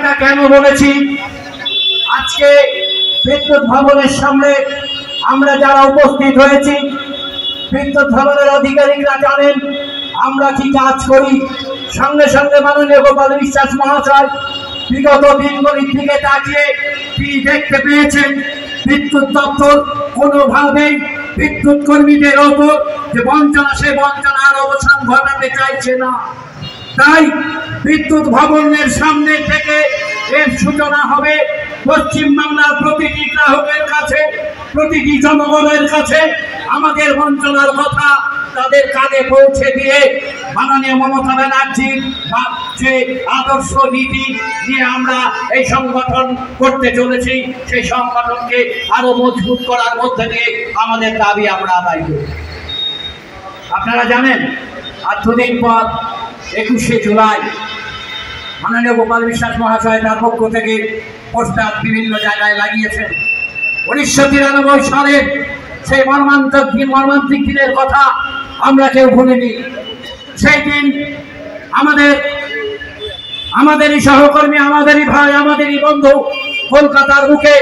কথাটা কেন বলেছি? আজকে বিদ্যুৎ ভবনের সামনে আমরা যারা উপস্থিত হয়েছি, বিদ্যুৎ ভবনের আধিকারিকরা জানেন আমরা কি কাজ করি। সঙ্গে সঙ্গে মাননীয় গোপাল বিশ্বাস মহাশয় বিগত দিনগুলির দিকে তাকিয়ে তিনি দেখতে পেয়েছেন বিদ্যুৎ দপ্তর কোনোভাবেই বিদ্যুৎ কর্মীদের ওপর যে বঞ্চনা, সে বঞ্চনার অবসান ঘটাতে চাইছে না। তাই বিদ্যুৎ ভবনের সামনে থেকে এর সূচনা হবে পশ্চিমবাংলার প্রতিটি গ্রাহকের কাছে, প্রতিটি জনগণের কাছে আমাদের বঞ্চনার কথা তাদের কানে পৌঁছে দিয়ে মাননীয় মমতা ব্যানার্জির যে আদর্শ নীতি নিয়ে আমরা এই সংগঠন করতে চলেছি, সেই সংগঠনকে আরো মজবুত করার মধ্যে দিয়ে আমাদের দাবি আমরা আদায় করি। আপনারা জানেন আর দুদিন পর 21শে জুলাই মাননীয় গোপাল বিশ্বাস মহাশয় তার পক্ষ থেকে পোস্টার বিভিন্ন জায়গায় লাগিয়েছেন। 1993 সালের সেই মর্মান্তিক দিনের কথা আমরা কেউ ভুলিনি। সেই দিন আমাদেরই সহকর্মী, আমাদেরই ভাই, আমাদেরই বন্ধু কলকাতার বুকে